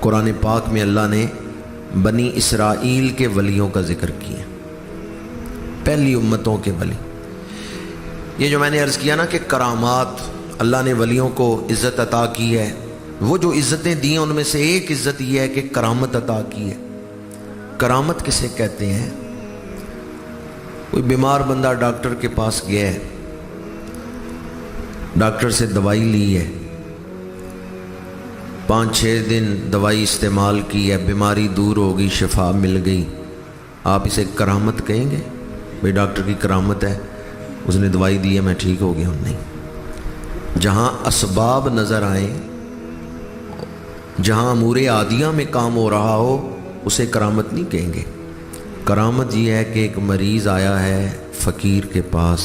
قرآن پاک میں اللہ نے بنی اسرائیل کے ولیوں کا ذکر کیا، پہلی امتوں کے ولی۔ یہ جو میں نے عرض کیا نا کہ کرامات اللہ نے ولیوں کو عزت عطا کی ہے، وہ جو عزتیں دی ہیں ان میں سے ایک عزت یہ ہے کہ کرامت عطا کی ہے۔ کرامت کسے کہتے ہیں؟ کوئی بیمار بندہ ڈاکٹر کے پاس گیا ہے، ڈاکٹر سے دوائی لی ہے، 5-6 دن دوائی استعمال کی ہے، بیماری دور ہو گئی، شفا مل گئی، آپ اسے کرامت کہیں گے؟ بھئی ڈاکٹر کی کرامت ہے، اس نے دوائی دی ہے میں ٹھیک ہو گیا ہوں؟ نہیں۔ جہاں اسباب نظر آئیں، جہاں امور عادیہ میں کام ہو رہا ہو، اسے کرامت نہیں کہیں گے۔ کرامت یہ ہے کہ ایک مریض آیا ہے فقیر کے پاس،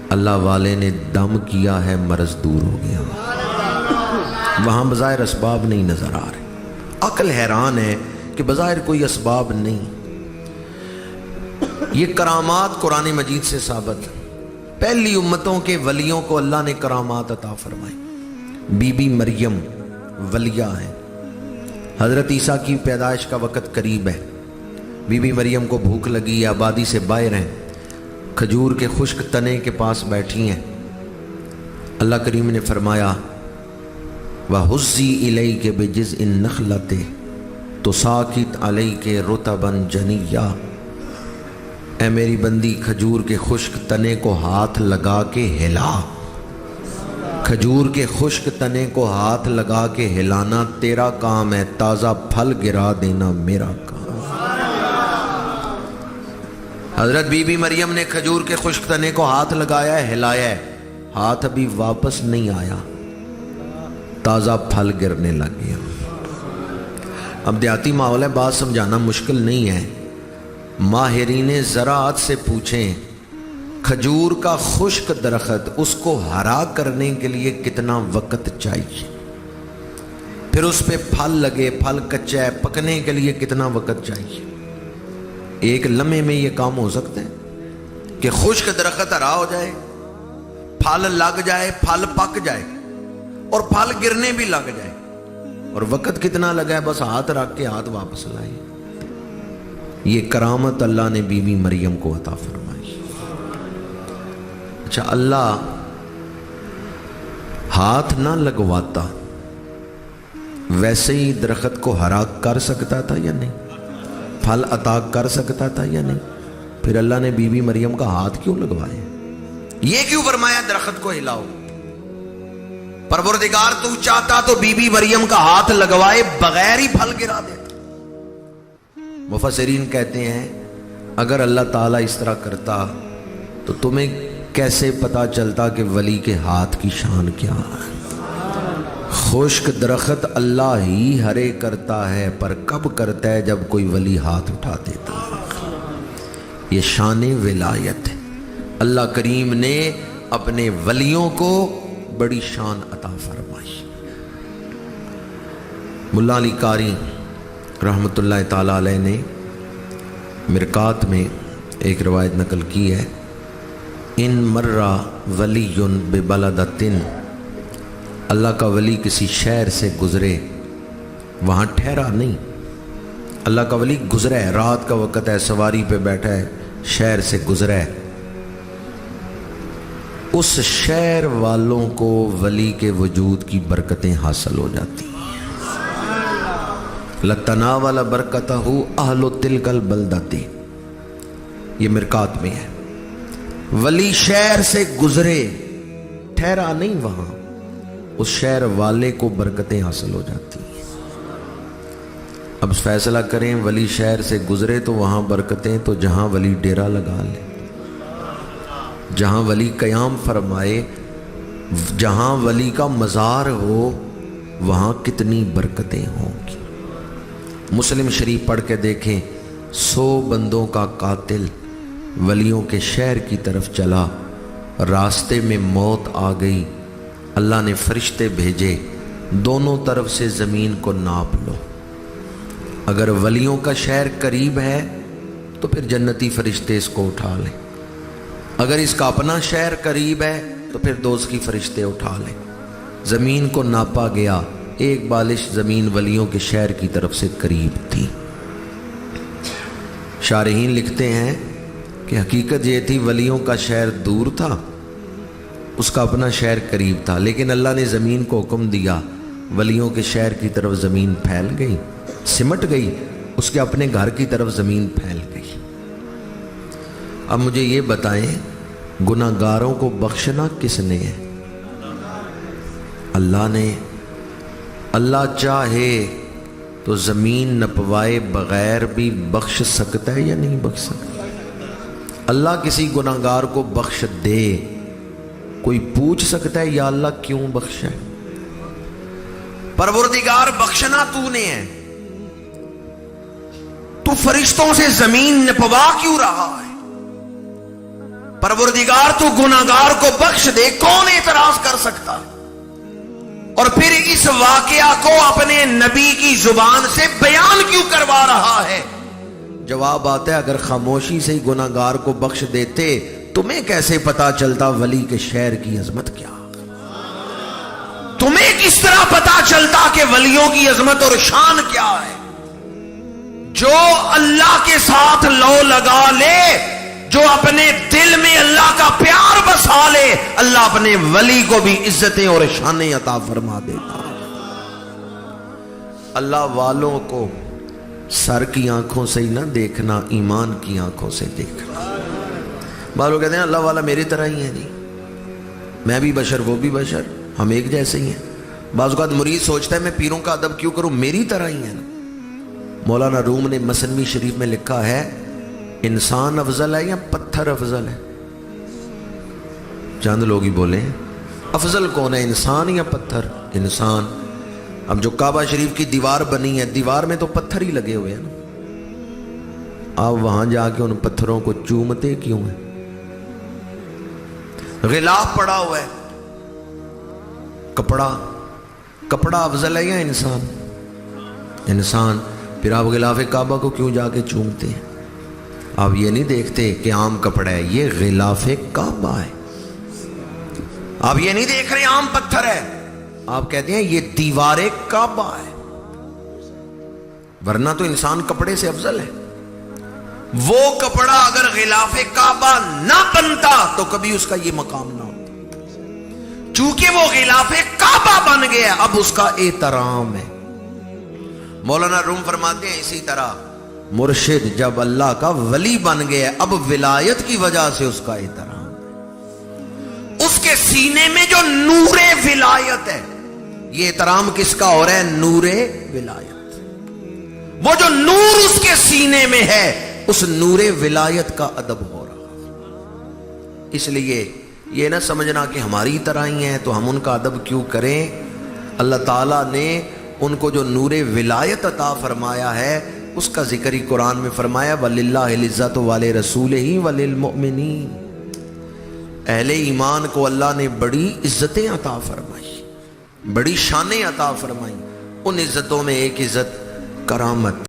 اللہ والے نے دم کیا ہے، مرض دور ہو گیا، وہاں بظاہر اسباب نہیں نظر آ رہے، عقل حیران ہے کہ بظاہر کوئی اسباب نہیں۔ یہ کرامات قرآن مجید سے ثابت، پہلی امتوں کے ولیوں کو اللہ نے کرامات عطا فرمائی۔ بی بی مریم ولیہ ہیں، حضرت عیسیٰ کی پیدائش کا وقت قریب ہے، بی بی مریم کو بھوک لگی ہے، آبادی سے باہر ہیں، کھجور کے خشک تنے کے پاس بیٹھی ہیں، اللہ کریم نے فرمایا وَهُزِّي إِلَيْكَ بِجِذْعِ النَّخْلَةِ تُسَاقِطْ عَلَيْكَ رُطَبًا جَنِيًّا، اے میری بندی کھجور کے خشک تنے کو ہاتھ لگا کے ہلا، کھجور کے خشک تنے کو ہاتھ لگا کے ہلانا تیرا کام ہے، تازہ پھل گرا دینا میرا کام۔ حضرت بی بی مریم نے کھجور کے خشک تنے کو ہاتھ لگایا ہے، ہلایا ہے، ہاتھ ابھی واپس نہیں آیا، تازہ پھل گرنے لگ گیا۔ اب دیہاتی ماحول ہے، بات سمجھانا مشکل نہیں ہے، ماہرین زراعت سے پوچھیں کھجور کا خشک درخت اس کو ہرا کرنے کے لیے کتنا وقت چاہیے، پھر اس پہ پھل لگے، پھل کچا ہے، پکنے کے لیے کتنا وقت چاہیے؟ ایک لمحے میں یہ کام ہو سکتا ہے کہ خشک درخت ہرا ہو جائے، پھل لگ جائے، پھل پک جائے اور پھل گرنے بھی لگ جائے، اور وقت کتنا لگا ہے؟ بس ہاتھ رکھ کے ہاتھ واپس لائے۔ یہ کرامت اللہ نے بی بی مریم کو عطا فرمائی۔ اچھا، اللہ ہاتھ نہ لگواتا ویسے ہی درخت کو ہرا کر سکتا تھا یا نہیں؟ پھل عطا کر سکتا تھا یا نہیں؟ پھر اللہ نے بی بی مریم کا ہاتھ کیوں لگوایا؟ یہ کیوں فرمایا درخت کو ہلاؤ؟ پروردگار تو چاہتا تو بی بی مریم کا ہاتھ لگوائے بغیر ہی پھل گرا دیتا۔ مفسرین کہتے ہیں اگر اللہ تعالیٰ اس طرح کرتا تو تمہیں کیسے پتا چلتا کہ ولی کے ہاتھ کی شان کیا ہے؟ خشک درخت اللہ ہی ہرے کرتا ہے، پر کب کرتا ہے؟ جب کوئی ولی ہاتھ اٹھا دیتا ہے۔ یہ شان ولایت ہے، اللہ کریم نے اپنے ولیوں کو بڑی شان عطا فرمائی۔ ملا علی قاری رحمۃ اللہ تعالیٰ علیہ نے مرقات میں ایک روایت نقل کی ہے، ان مرہ ولی ببلدۃ، اللہ کا ولی کسی شہر سے گزرے، وہاں ٹھہرا نہیں، اللہ کا ولی گزرا ہے، رات کا وقت ہے، سواری پہ بیٹھا ہے، شہر سے گزرا ہے، اس شہر والوں کو ولی کے وجود کی برکتیں حاصل ہو جاتی ہیں۔ لَتَنَاوَلَ بَرْكَتَهُ أَهْلُ تِلْكَ الْبَلْدَةِ، یہ مرقات میں ہے، ولی شہر سے گزرے، ٹھہرا نہیں وہاں، اس شہر والے کو برکتیں حاصل ہو جاتی ہیں۔ اب فیصلہ کریں، ولی شہر سے گزرے تو وہاں برکتیں، تو جہاں ولی ڈیرا لگا لے، جہاں ولی قیام فرمائے، جہاں ولی کا مزار ہو، وہاں کتنی برکتیں ہوں گی۔ مسلم شریف پڑھ کے دیکھیں، 100 بندوں کا قاتل ولیوں کے شہر کی طرف چلا، راستے میں موت آ گئی، اللہ نے فرشتے بھیجے، دونوں طرف سے زمین کو ناپ لو، اگر ولیوں کا شہر قریب ہے تو پھر جنتی فرشتے اس کو اٹھا لیں، اگر اس کا اپنا شہر قریب ہے تو پھر دوست کی فرشتے اٹھا لیں۔ زمین کو ناپا گیا، ایک بالش زمین ولیوں کے شہر کی طرف سے قریب تھی۔ شارحین لکھتے ہیں کہ حقیقت یہ تھی ولیوں کا شہر دور تھا، اس کا اپنا شہر قریب تھا، لیکن اللہ نے زمین کو حکم دیا، ولیوں کے شہر کی طرف زمین پھیل گئی، سمٹ گئی، اس کے اپنے گھر کی طرف زمین پھیل گئی۔ اب مجھے یہ بتائیں، گناہگاروں کو بخشنا کس نے ہے؟ اللہ نے۔ اللہ چاہے تو زمین نپوائے بغیر بھی بخش سکتا ہے یا نہیں بخش سکتا؟ اللہ کسی گناہگار کو بخش دے، کوئی پوچھ سکتا ہے یا اللہ کیوں بخشا ہے؟ پروردگار بخشنا تو نے ہے، تو فرشتوں سے زمین نپوا کیوں رہا ہے؟ پروردگار تو گناہگار کو بخش دے، کون اعتراض کر سکتا ہے؟ اور پھر اس واقعہ کو اپنے نبی کی زبان سے بیان کیوں کروا رہا ہے؟ جواب آتا ہے اگر خاموشی سے ہی گناہگار کو بخش دیتے، تمہیں کیسے پتا چلتا ولی کے شہر کی عظمت کیا؟ تمہیں کس طرح پتا چلتا کہ ولیوں کی عظمت اور شان کیا ہے؟ جو اللہ کے ساتھ لو لگا لے، جو اپنے دل میں اللہ کا پیار بسا لے، اللہ اپنے ولی کو بھی عزتیں اور شانیں عطا فرما دیتا۔ اللہ والوں کو سر کی آنکھوں سے ہی نہ دیکھنا، ایمان کی آنکھوں سے دیکھنا۔ بعض لوگ کہتے ہیں اللہ والا میری طرح ہی ہے، جی میں بھی بشر وہ بھی بشر، ہم ایک جیسے ہی ہیں۔ بعض اوقات مرید سوچتا ہے میں پیروں کا ادب کیوں کروں، میری طرح ہی ہے نا۔ مولانا روم نے مثنوی شریف میں لکھا ہے انسان افضل ہے یا پتھر افضل ہے؟ چند لوگ ہی بولے ہیں افضل کون ہے، انسان یا پتھر؟ انسان۔ اب جو کعبہ شریف کی دیوار بنی ہے، دیوار میں تو پتھر ہی لگے ہوئے ہیں نا، آپ وہاں جا کے ان پتھروں کو چومتے کیوں ہیں؟ غلاف پڑا ہوا ہے، کپڑا افضل ہے یا انسان؟ انسان۔ پھر آپ غلاف کعبہ کو کیوں جا کے چومتے ہیں؟ آپ یہ نہیں دیکھتے کہ عام کپڑا ہے، یہ غلاف کعبہ ہے۔ آپ یہ نہیں دیکھ رہے عام پتھر ہے، آپ کہتے ہیں یہ دیوار کعبہ ہے، ورنہ تو انسان کپڑے سے افضل ہے۔ وہ کپڑا اگر غلاف کعبہ نہ بنتا تو کبھی اس کا یہ مقام نہ ہوتا، چونکہ وہ غلاف کعبہ بن گیا، اب اس کا احترام ہے۔ مولانا روم فرماتے ہیں اسی طرح مرشد جب اللہ کا ولی بن گیا، اب ولایت کی وجہ سے اس کا احترام ہے۔ اس کے سینے میں جو نور ولایت ہے، یہ احترام کس کا ہو رہا ہے؟ نور ولایت۔ وہ جو نور اس کے سینے میں ہے، اس نور ولایت کا ادب ہو رہا۔ اس لیے یہ نہ سمجھنا کہ ہماری طرح ہی ہیں تو ہم ان کا ادب کیوں کریں۔ اللہ تعالیٰ نے ان کو جو نور ولایت عطا فرمایا ہے، اس کا ذکر ہی قرآن میں فرمایا وَلِلَّهِ الْعِزَّةُ وَلِرَسُولِهِ وَلِلْمُؤْمِنِينَ۔ اہل ایمان کو اللہ نے بڑی عزتیں عطا فرمائی، بڑی شانیں عطا فرمائی۔ ان عزتوں میں ایک عزت کرامت۔